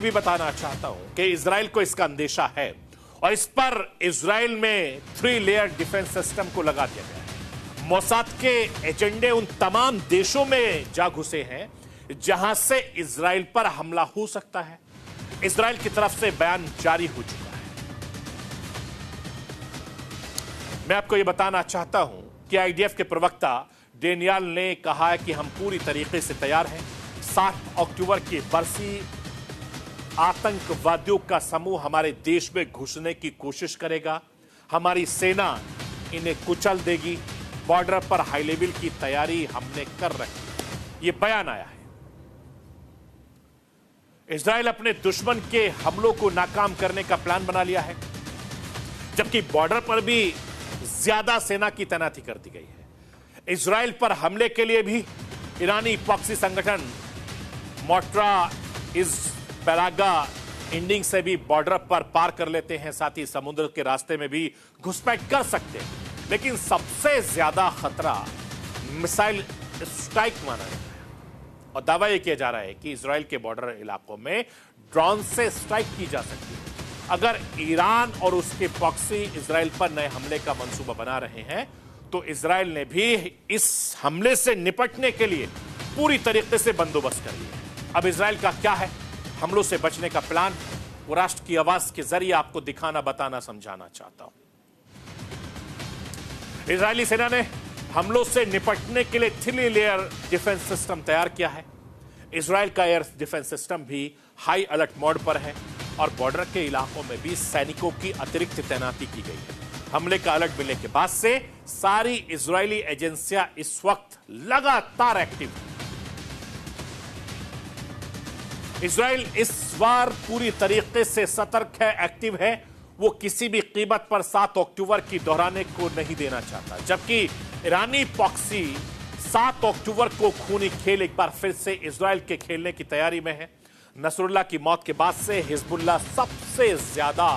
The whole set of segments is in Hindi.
भी बताना चाहता हूं कि इजराइल को इसका अंदेशा है और इस पर इजराइल में 3 लेयर डिफेंस सिस्टम को लगा दिया गया है। मोसाद के एजेंडे उन तमाम देशों में जा घुसे हैं जहां से इजराइल पर हमला हो सकता है। इजराइल की तरफ से बयान जारी हो चुका है। मैं आपको यह बताना चाहता हूं कि आईडीएफ के प्रवक्ता डेनियल ने कहा है कि हम पूरी तरीके से तैयार हैं। 7 अक्टूबर की बरसी आतंकवादियों का समूह हमारे देश में घुसने की कोशिश करेगा। हमारी सेना इन्हें कुचल देगी। बॉर्डर पर हाई लेवल की तैयारी हमने कर रखी है। यह बयान आया है। इजराइल अपने दुश्मन के हमलों को नाकाम करने का प्लान बना लिया है, जबकि बॉर्डर पर भी ज्यादा सेना की तैनाती कर दी गई है। इजराइल पर हमले के लिए भी ईरानी प्रॉक्सी संगठन मोट्रा इस पेलागा इंडिंग से भी बॉर्डर पर पार कर लेते हैं, साथ ही समुद्र के रास्ते में भी घुसपैठ कर सकते हैं। लेकिन सबसे ज्यादा खतरा मिसाइल स्ट्राइक माना जाता है और दावा यह किया जा रहा है कि इजराइल के बॉर्डर इलाकों में ड्रोन से स्ट्राइक की जा सकती है। अगर ईरान और उसके प्रॉक्सी इजराइल पर नए हमले का मंसूबा बना रहे हैं तो इजराइल ने भी इस हमले से निपटने के लिए पूरी तरीके से बंदोबस्त कर लिया है। अब इजराइल का क्या है हमलों से बचने का प्लान, वो राष्ट्र की आवाज के जरिए आपको दिखाना, बताना, समझाना चाहता हूं। इजरायली सेना ने हमलों से निपटने के लिए 3 लेयर डिफेंस सिस्टम तैयार किया है। इजराइल का एयर डिफेंस सिस्टम भी हाई अलर्ट मोड पर है और बॉर्डर के इलाकों में भी सैनिकों की अतिरिक्त तैनाती की गई है। हमले का अलर्ट मिलने के बाद से सारी इजरायली एजेंसियां इस वक्त लगातार एक्टिव हैं। इजराइल इस बार पूरी तरीके से सतर्क है, एक्टिव है। वो किसी भी कीमत पर 7 अक्टूबर की दोहराने को नहीं देना चाहता, जबकि ईरानी प्रॉक्सी 7 अक्टूबर को खूनी खेल एक बार फिर से इजराइल के खेलने की तैयारी में है। नसरुल्लाह की मौत के बाद से हिजबुल्लाह सबसे ज्यादा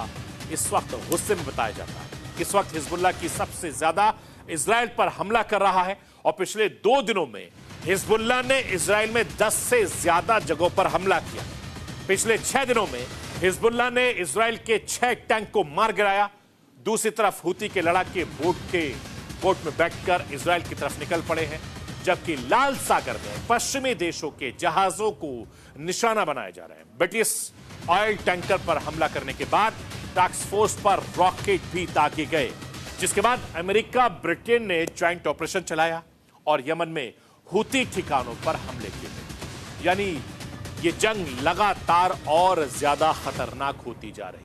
इस वक्त गुस्से में बताया जाता है। इस वक्त हिजबुल्लाह की सबसे ज्यादा इजराइल पर हमला कर रहा है और पिछले 2 दिनों में हिजबुल्लाह ने इजराइल में 10 से ज्यादा जगहों पर हमला किया। पिछले 6 दिनों में हिजबुल्लाह ने इजराइल के 6 टैंक को मार गिराया। दूसरी तरफ हूती के लड़ाके बोट में बैठकर इजराइल की तरफ निकल पड़े हैं, जबकि लाल सागर में पश्चिमी देशों के जहाजों को निशाना बनाया जा रहा है। ब्रिटिश ऑयल टैंकर पर हमला करने के बाद टास्क फोर्स पर रॉकेट भी दागे गए, जिसके बाद अमेरिका ब्रिटेन ने ज्वाइंट ऑपरेशन चलाया और यमन में हूती ठिकानों पर हमले किए गए। यानी ये जंग लगातार और ज्यादा खतरनाक होती जा रही है।